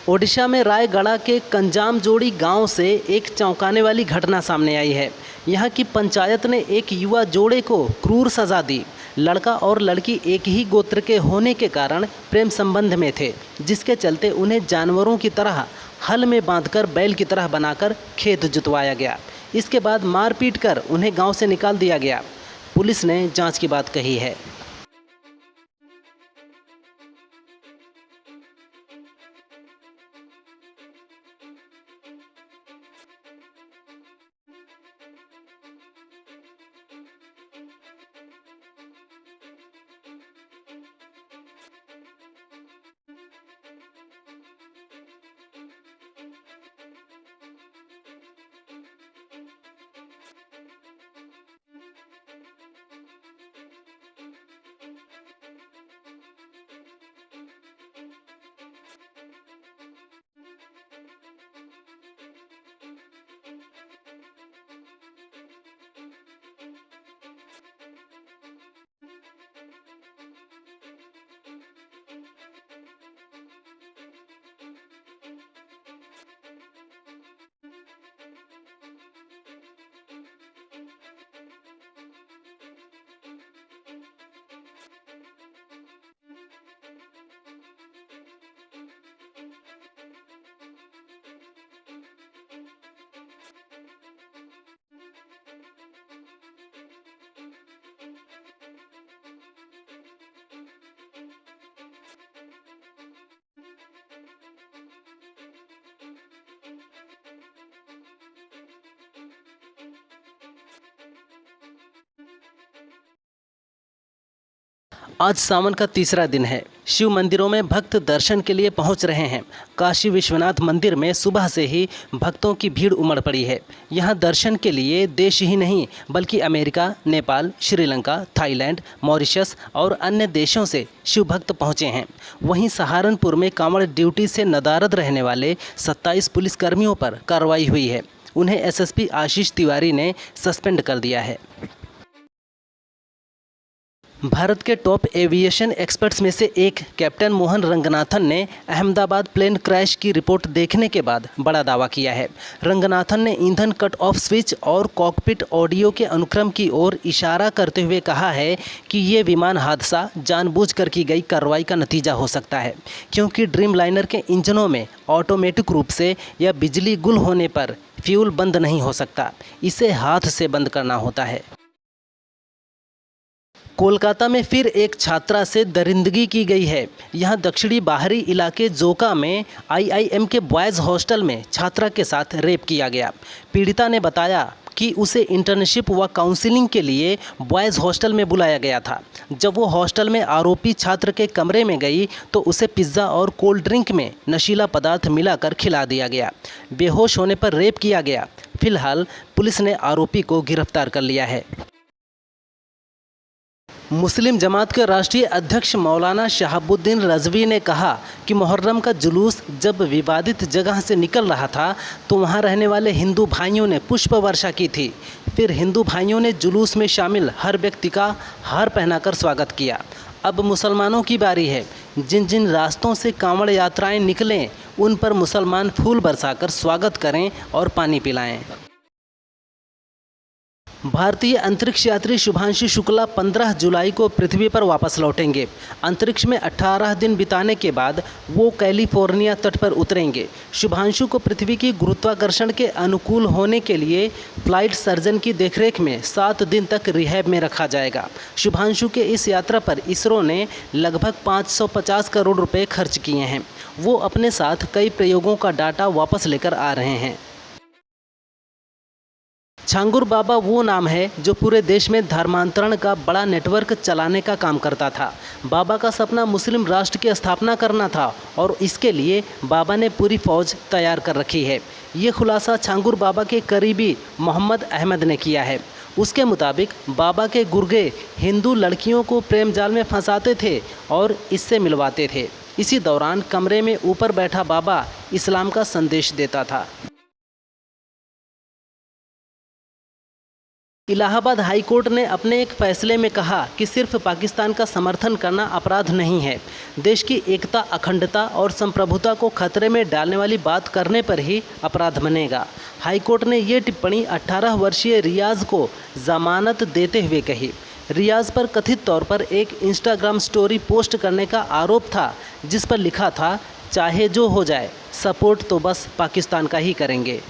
ओडिशा में रायगढ़ के कंजामजोड़ी गांव से एक चौंकाने वाली घटना सामने आई है। यहां की पंचायत ने एक युवा जोड़े को क्रूर सजा दी। लड़का और लड़की एक ही गोत्र के होने के कारण प्रेम संबंध में थे, जिसके चलते उन्हें जानवरों की तरह हल में बांधकर बैल की तरह बनाकर खेत जुतवाया गया। इसके बाद मारपीट कर उन्हें गाँव से निकाल दिया गया। पुलिस ने जाँच की बात कही है। आज सावन का तीसरा दिन है। शिव मंदिरों में भक्त दर्शन के लिए पहुंच रहे हैं। काशी विश्वनाथ मंदिर में सुबह से ही भक्तों की भीड़ उमड़ पड़ी है। यहां दर्शन के लिए देश ही नहीं बल्कि America, Nepal, Sri Lanka, Thailand, Mauritius और अन्य देशों से शिव भक्त पहुंचे हैं। वहीं सहारनपुर में कांवड़ ड्यूटी से नदारद रहने वाले 27 पुलिसकर्मियों पर कार्रवाई हुई है। उन्हें एसएसपी आशीष तिवारी ने सस्पेंड कर दिया है। भारत के टॉप एविएशन एक्सपर्ट्स में से एक कैप्टन मोहन रंगनाथन ने अहमदाबाद प्लेन क्रैश की रिपोर्ट देखने के बाद बड़ा दावा किया है। रंगनाथन ने ईंधन कट ऑफ स्विच और कॉकपिट ऑडियो के अनुक्रम की ओर इशारा करते हुए कहा है कि ये विमान हादसा जानबूझकर की गई कार्रवाई का नतीजा हो सकता है, क्योंकि ड्रीम लाइनर के इंजनों में ऑटोमेटिक रूप से या बिजली गुल होने पर फ्यूल बंद नहीं हो सकता, इसे हाथ से बंद करना होता है। कोलकाता में फिर एक छात्रा से दरिंदगी की गई है। यहां दक्षिणी बाहरी इलाके जोका में आईआईएम के बॉयज़ हॉस्टल में छात्रा के साथ रेप किया गया। पीड़िता ने बताया कि उसे इंटर्नशिप व काउंसलिंग के लिए बॉयज़ हॉस्टल में बुलाया गया था। जब वो हॉस्टल में आरोपी छात्र के कमरे में गई तो उसे पिज़्ज़ा और कोल्ड ड्रिंक में नशीला पदार्थ मिलाकर खिला दिया गया। बेहोश होने पर रेप किया गया। फिलहाल पुलिस ने आरोपी को गिरफ्तार कर लिया है। मुस्लिम जमात के राष्ट्रीय अध्यक्ष मौलाना शहाबुद्दीन रज़वी ने कहा कि मुहर्रम का जुलूस जब विवादित जगह से निकल रहा था तो वहां रहने वाले हिंदू भाइयों ने पुष्प वर्षा की थी। फिर हिंदू भाइयों ने जुलूस में शामिल हर व्यक्ति का हार पहनाकर स्वागत किया। अब मुसलमानों की बारी है। जिन जिन रास्तों से कांवड़ यात्राएं निकलें उन पर मुसलमान फूल बरसाकर स्वागत करें और पानी पिलाएं। भारतीय अंतरिक्ष यात्री शुभांशु शुक्ला 15 जुलाई को पृथ्वी पर वापस लौटेंगे। अंतरिक्ष में 18 दिन बिताने के बाद वो कैलिफोर्निया तट पर उतरेंगे। शुभांशु को पृथ्वी की गुरुत्वाकर्षण के अनुकूल होने के लिए फ्लाइट सर्जन की देखरेख में 7 दिन तक रिहैब में रखा जाएगा। शुभांशु के इस यात्रा पर इसरो ने लगभग 550 करोड़ रुपए खर्च किए हैं। वो अपने साथ कई प्रयोगों का डाटा वापस लेकर आ रहे हैं। छांगुर बाबा वो नाम है जो पूरे देश में धर्मांतरण का बड़ा नेटवर्क चलाने का काम करता था। बाबा का सपना मुस्लिम राष्ट्र की स्थापना करना था और इसके लिए बाबा ने पूरी फौज तैयार कर रखी है। ये खुलासा छांगुर बाबा के करीबी मोहम्मद अहमद ने किया है। उसके मुताबिक बाबा के गुर्गे हिंदू लड़कियों को प्रेम जाल में फंसाते थे और इससे मिलवाते थे। इसी दौरान कमरे में ऊपर बैठा बाबा इस्लाम का संदेश देता था। इलाहाबाद हाई कोर्ट ने अपने एक फैसले में कहा कि सिर्फ पाकिस्तान का समर्थन करना अपराध नहीं है। देश की एकता, अखंडता और संप्रभुता को खतरे में डालने वाली बात करने पर ही अपराध बनेगा। हाई कोर्ट ने ये टिप्पणी 18 वर्षीय रियाज को जमानत देते हुए कही। रियाज पर कथित तौर पर एक इंस्टाग्राम स्टोरी पोस्ट करने का आरोप था, जिस पर लिखा था, चाहे जो हो जाए, सपोर्ट तो बस पाकिस्तान का ही करेंगे।